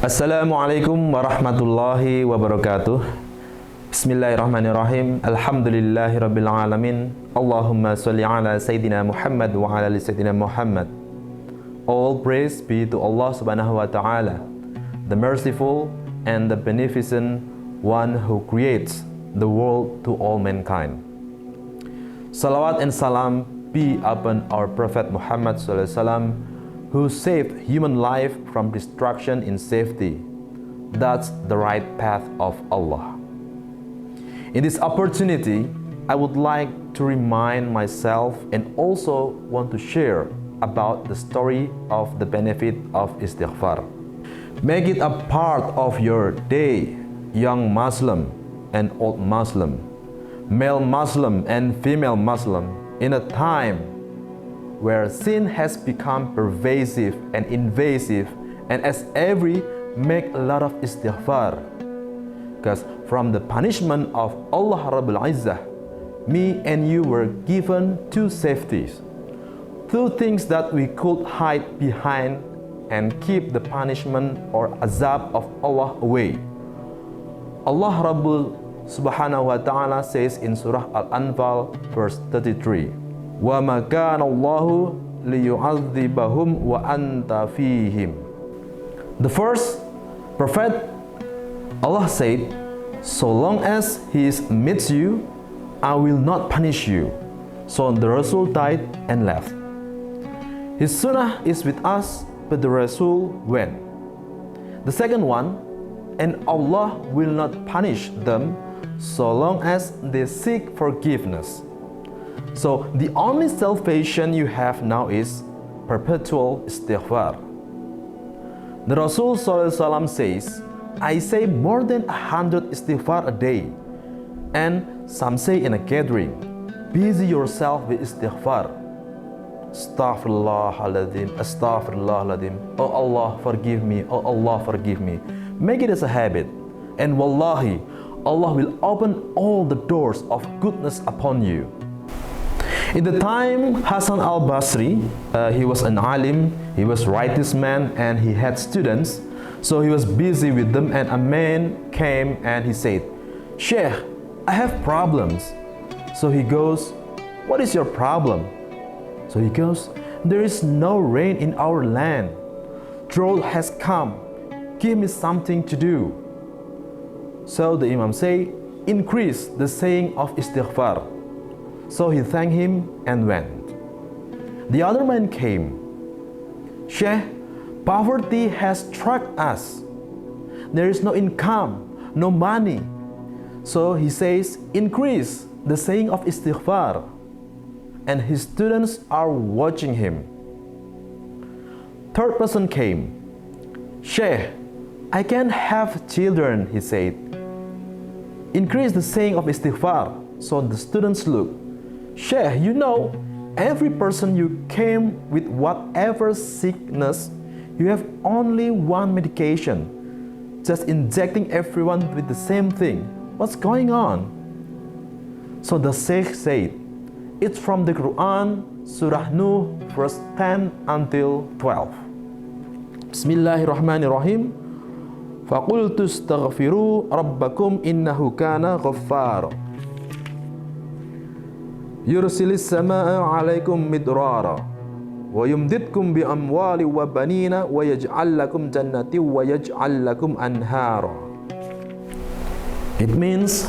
Assalamualaikum warahmatullahi wabarakatuh. Bismillahirrahmanirrahim. Alhamdulillahirabbil alamin. Allahumma shalli ala sayyidina Muhammad wa ala ali sayyidina Muhammad. All praise be to Allah Subhanahu wa ta'ala, the merciful and the beneficent one who creates the world to all mankind. Salawat and salam be upon our Prophet Muhammad sallallahu alaihi wasallam, who saved human life from destruction in safety. That's the right path of Allah. In this opportunity, I would like to remind myself and also want to share about the story of the benefit of istighfar. Make it a part of your day, young Muslim and old Muslim, male Muslim and female Muslim, in a time where sin has become pervasive and invasive, and as every make a lot of istighfar. Because from the punishment of Allah Rabbul Izzah, me and you were given two safeties, two things that we could hide behind and keep the punishment or azab of Allah away. Allah Rabbul Subhanahu wa ta'ala says in Surah Al-Anfal verse 33, وَمَا كَانَ اللَّهُ لِيُعَذِّبَهُمْ وَأَنْتَ فِيهِمْ. The first prophet, Allah said, so long as he is amidst you, I will not punish you. So the Rasul died and left. His sunnah is with us, but the Rasul went. The second one, and Allah will not punish them so long as they seek forgiveness. So the only salvation you have now is perpetual istighfar. The Rasul ﷺ says, I say more than 100 istighfar a day, and some say in a gathering, busy yourself with istighfar. Astaghfirullahaladzim, astaghfirullahaladzim. Oh Allah, forgive me. Oh Allah, forgive me. Make it as a habit, and wallahi, Allah will open all the doors of goodness upon you. In the time Hasan al-Basri, he was an alim, he was righteous man, and he had students. So he was busy with them, and a man came and he said, Sheikh, I have problems. So he goes, what is your problem? So he goes, there is no rain in our land. Drought has come. Give me something to do. So the Imam say, increase the saying of istighfar. So he thanked him and went. The other man came. Sheikh, poverty has struck us. There is no income, no money. So he says, increase the saying of istighfar. And his students are watching him. Third person came. Sheikh, I can't have children, he said. Increase the saying of istighfar. So the students looked. Sheikh, you know, every person you came with whatever sickness, you have only one medication, just injecting everyone with the same thing. What's going on? So the Sheikh said, it's from the Quran, Surah Nuh, verse 10 until 12. Bismillahirrahmanirrahim. فَقُلْتُ اسْتَغْفِرُوا رَبَّكُمْ إِنَّهُ كَانَ غَفَّارًا يُرْسِلِ السَّمَاءَ عَلَيْكُمْ مِدْرَارًا وَيُمْدِدْكُمْ بِأَمْوَالٍ وَبَنِينَ وَيَجْعَلْ لَكُمْ جَنَّاتٍ وَيَجْعَلْ لَكُمْ أَنْهَارًا. It means,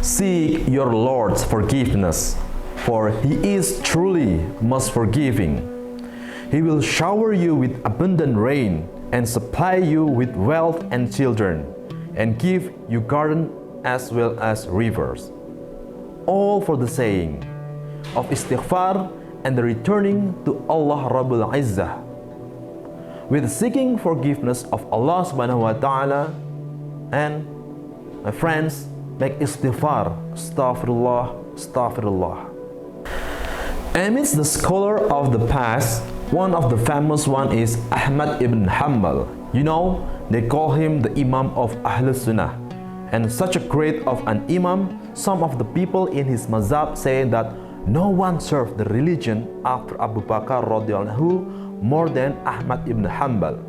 seek your Lord's forgiveness, for He is truly most forgiving. He will shower you with abundant rain and supply you with wealth and children, and give you garden as well as rivers. All for the saying of istighfar and the returning to Allah Rabbul Izzah, with seeking forgiveness of Allah Subhanahu wa ta'ala. And my friends, make istighfar, astaghfirullah, astaghfirullah. Amidst the scholar of the past, one of the famous one is Ahmad ibn Hanbal. You know, they call him the Imam of Ahlul Sunnah. And such a great of an Imam, some of the people in his mazhab say that no one served the religion after Abu Bakr radhiyallahu anhu more than Ahmad ibn Hanbal.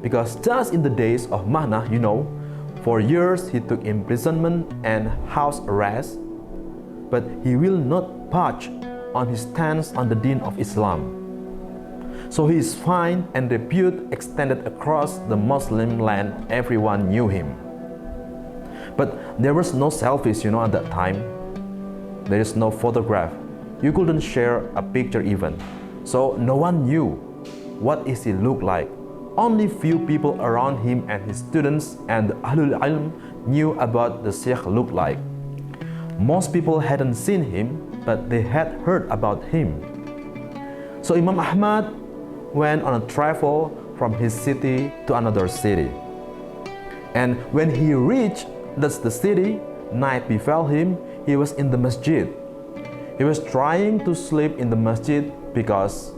Because just in the days of Mahna, for years he took imprisonment and house arrest, but he will not budge on his stance on the deen of Islam. So his fame and repute extended across the Muslim land. Everyone knew him. But there was no selfies, at that time. There is no photograph. You couldn't share a picture even. So no one knew what is he look like. Only few people around him and his students and the Ahlul Ilm knew about the Sheikh look like. Most people hadn't seen him, but they had heard about him. So Imam Ahmad went on a travel from his city to another city. And when he reached the city, night befell him. He was in the masjid. He was trying to sleep in the masjid because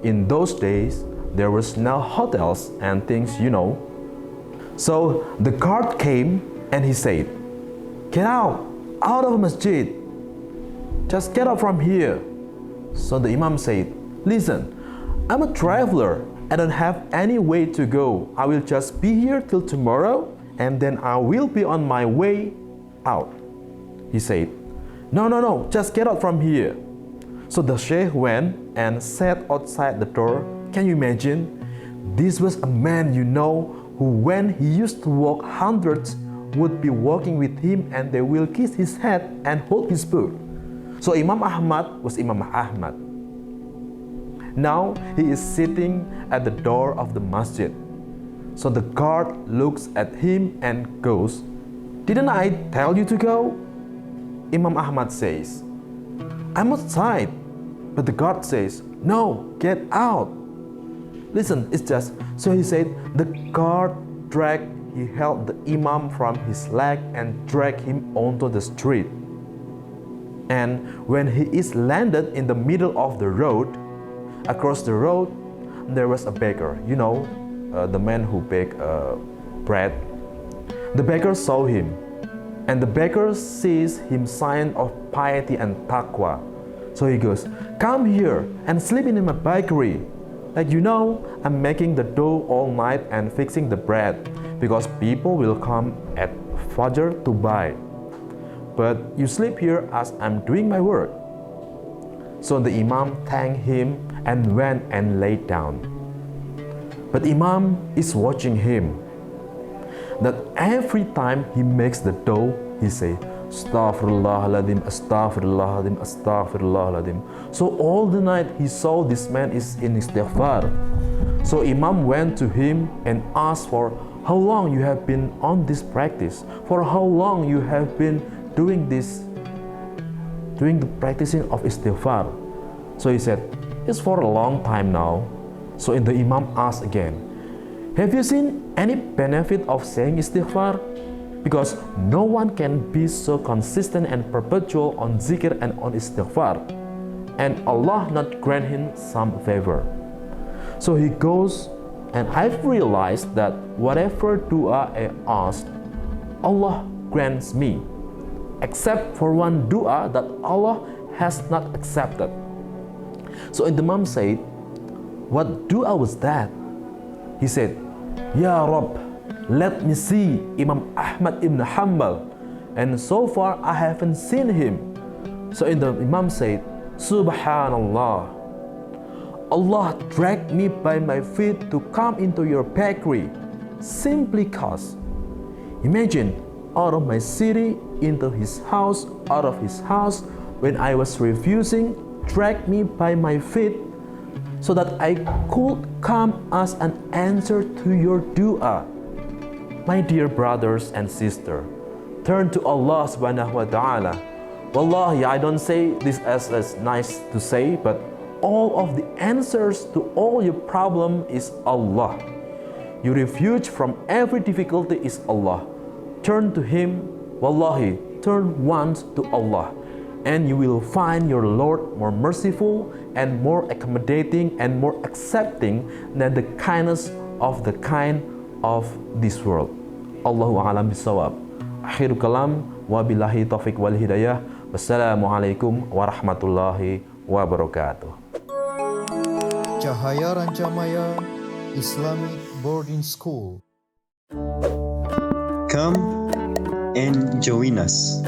in those days there was no hotels and things, So the guard came and he said, "Get out of masjid. Just get out from here." So the Imam said, "Listen, I'm a traveler. I don't have any way to go. I will just be here till tomorrow and then I will be on my way out." He said, No, just get out from here." So the Sheikh went and sat outside the door. Can you imagine? This was a man, who when he used to walk, hundreds would be walking with him and they will kiss his head and hold his book. So Imam Ahmad was Imam Ahmad. Now he is sitting at the door of the masjid. So the guard looks at him and goes, "Didn't I tell you to go?" Imam Ahmad says, "I'm outside." But the guard says, "No, get out." Listen, it's just, so he said, the guard he held the Imam from his leg and dragged him onto the street. And when he is landed in the middle of the road, across the road, there was a baker, the man who baked bread. The baker saw him, and the baker sees him sign of piety and taqwa. So he goes, "Come here and sleep in my bakery. I'm making the dough all night and fixing the bread because people will come at Fajr to buy. But you sleep here as I'm doing my work." So the Imam thanked him and went and laid down. But Imam is watching him. That every time he makes the dough, he say, "Astaghfirullahaladzim, astaghfirullahaladzim, astaghfirullahaladzim." So all the night he saw this man is in istighfar. So Imam went to him and asked for how long you have been on this practice, for how long you have been doing the practicing of istighfar. So he said, "It's for a long time now." So the Imam asked again, "Have you seen any benefit of saying istighfar? Because no one can be so consistent and perpetual on zikr and on istighfar, and Allah not grant him some favor." So he goes, and I've realized that whatever dua I asked, Allah grants me, except for one dua that Allah has not accepted. So the Imam said, "What dua was that?" He said, "Ya Rabb, let me see Imam Ahmad ibn Hanbal, and so far I haven't seen him." So the Imam said, "Subhanallah, Allah dragged me by my feet to come into your bakery simply cause." Imagine, out of my city into his house, out of his house, when I was refusing, dragged me by my feet so that I could come as an answer to your dua. My dear brothers and sisters, turn to Allah subhanahu wa ta'ala. Wallahi, I don't say this as nice to say, but all of the answers to all your problem is Allah. Your refuge from every difficulty is Allah. Turn to Him. Wallahi, turn once to Allah, and you will find your Lord more merciful and more accommodating and more accepting than the kindness of the kind of this world. Allahu a'lam bisawab. Akhirul kalam, wabillahi taufiq wal hidayah. Wassalamualaikum warahmatullahi wabarakatuh. Cahaya Rancamaya Islamic Boarding School. Come and join us.